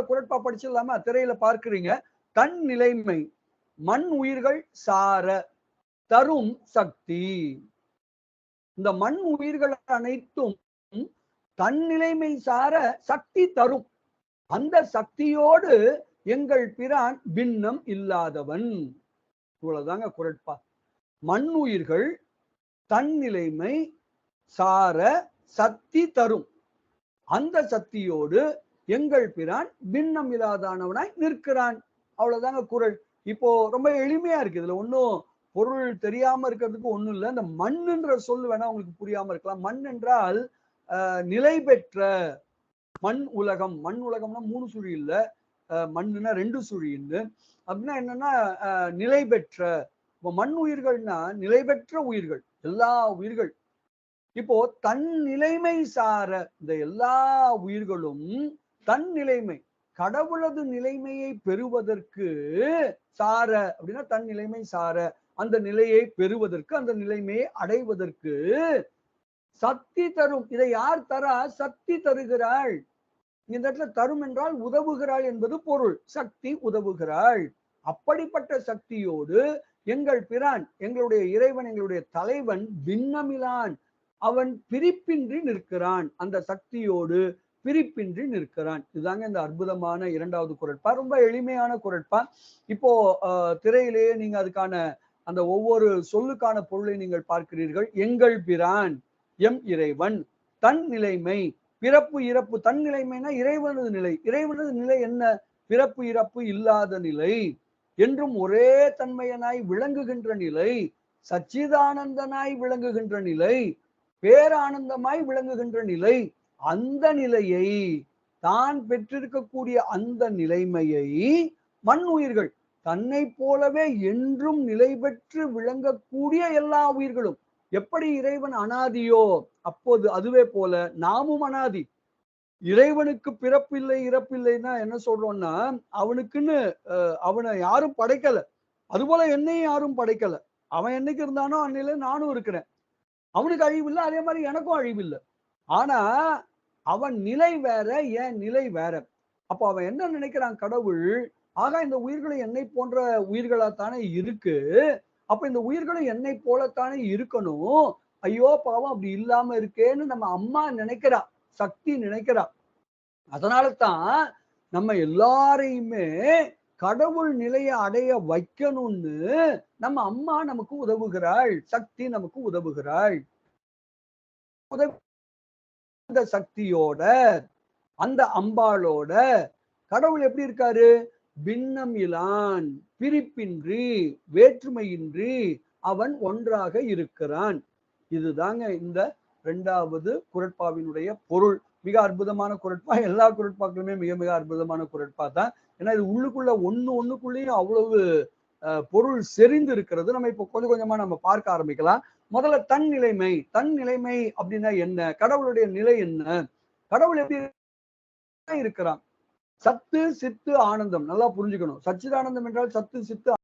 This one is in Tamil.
குறட்பா படிச்சிடலாமா? திரையில பார்க்கிறீங்க. தன் நிலைமை மண் உயிர்கள் சார தரும் சக்தி. இந்த மண் உயிர்கள் அனைத்தும் தன் நிலைமை சார சக்தி தரும். அந்த சக்தியோடு எங்கள் பிரான் பின்னம் இல்லாதவன். இவ்வளவுதாங்க குறட்பா. மண் உயிர்கள் தன் நிலைமை சார சக்தி தரும். அந்த சக்தியோடு எங்கள் பிரான் பின்னம் இல்லாதானவனாய் நிற்கிறான். அவ்வளவுதாங்க குறள். இப்போ ரொம்ப எளிமையா இருக்கு. இதுல ஒன்னும் பொருள் தெரியாம இருக்கிறதுக்கு ஒண்ணும் இல்லை. இந்த மண்ணுன்ற சொல் வேணா உங்களுக்கு புரியாம இருக்கலாம். மண் என்றால் நிலை பெற்ற மண் உலகம். மண் உலகம்னா 3 சுழி இல்ல, மண்ணுன்னா 2 சுழின்னு. அப்படின்னா என்னன்னா நிலை பெற்ற. இப்போ மண் உயிர்கள்னா நிலை பெற்ற உயிர்கள், எல்லா உயிர்கள். இப்போ தன் நிலைமை சார இந்த எல்லா உயிர்களும் தன் நிலைமை கடவுளது நிலைமையை பெறுவதற்கு சார அப்படின்னா தன் நிலைமை சார அந்த நிலையை பெறுவதற்கு அந்த நிலைமையை அடைவதற்கு சக்தி தரும். இதை யார் தரா? சக்தி தருகிறாள். இந்த இடத்துல தரும் என்றால் உதவுகிறாள் என்பது பொருள். சக்தி உதவுகிறாள். அப்படிப்பட்ட சக்தியோடு எங்கள் பிரான், எங்களுடைய இறைவன், எங்களுடைய தலைவன் பின்னமிலான். அவன் பிரிப்பின்றி நிற்கிறான். அந்த சக்தியோடு பிரிப்பின்றி நிற்கிறான். இதுதாங்க இந்த அற்புதமான 2வது குறட்பா. ரொம்ப எளிமையான குறட்பா. இப்போ திரையிலேயே நீங்க அதுக்கான அந்த ஒவ்வொரு சொல்லுக்கான பொருளை நீங்கள் பார்க்கிறீர்கள். எங்கள் பிரான், எம் இறைவன், தன் நிலைமை, பிறப்பு இறப்பு. தன் நிலைமைனா இறைவனது நிலை. இறைவனது நிலை என்ன? பிறப்பு இறப்பு இல்லாத நிலை, என்றும் ஒரே தன்மையனாய் விளங்குகின்ற நிலை, சச்சிதானந்தனாய் விளங்குகின்ற நிலை, பேரானந்தமாய் விளங்குகின்ற நிலை. அந்த நிலையை தான் பெற்றிருக்கக்கூடிய அந்த நிலைமையை மண் உயிர்கள் தன்னை போலவே என்றும் நிலை பெற்று விளங்கக்கூடிய எல்லா உயிர்களும், எப்படி இறைவன் அனாதியோ அப்போது அதுவே போல நாமும் அனாதி. இறைவனுக்கு பிறப்பில்லை இறப்பில்லைன்னா என்ன சொல்றோம்னா, அவனுக்குன்னு அவனை யாரும் படைக்கல. அதுபோல என்னையும் யாரும் படைக்கல. அவன் என்னைக்கு இருந்தானோ அன்னையில நானும் இருக்கிறேன். அவனுக்கு அழிவு இல்லை, அதே மாதிரி எனக்கும் அழிவு இல்லை. ஆனா அவன் நிலை வேற, என் நிலை வேற. அப்போ அவன் என்ன நினைக்கிறான்? கடவுள் ஆகா இந்த உயிர்களும் என்னை போன்ற உயிர்களாத்தானே இருக்கு. அப்ப இந்த உயிர்களும் என்னை போலத்தானே இருக்கணும். ஐயோ பாவம் அப்படி இல்லாம இருக்கேன்னு நம்ம அம்மா நினைக்கிறா, சக்தி நினைக்கிறா. அதனால தான் நம்ம எல்லாரையுமே கடவுள் நிலையை அடைய வைக்கணும்னு நம்ம அம்மா நமக்கு உதவுகிறாள், சக்தி நமக்கு உதவுகிறாள். அந்த சக்தியோட, அந்த அம்பாளோட கடவுள் எப்படி இருக்காரு? பின்னம் இலான், பிரிப்பின்றி, வேற்றுமையின்றி அவன் ஒன்றாக இருக்கிறான். இதுதாங்க இந்த 2வது குறட்பாவினுடைய பொருள். மிக அற்புதமான குறட்பா. எல்லா குறட்பாக்களுமே மிக மிக அற்புதமான குறட்பா தான். ஏன்னா இது உள்ளுக்குள்ள ஒண்ணுக்குள்ளேயும் அவ்வளவு பொருள் செறிந்து இருக்கிறது. நம்ம இப்போ கொஞ்சம் கொஞ்சமா நம்ம பார்க்க ஆரம்பிக்கலாம். முதல்ல தன் நிலைமை. தன் நிலைமை அப்படின்னா என்ன? கடவுளுடைய நிலை என்ன? கடவுள் எப்படி இருக்கிறான்? சத்து சித்து ஆனந்தம். நல்லா புரிஞ்சுக்கணும். சச்சிதானந்தம் என்றால் சத்து சித்து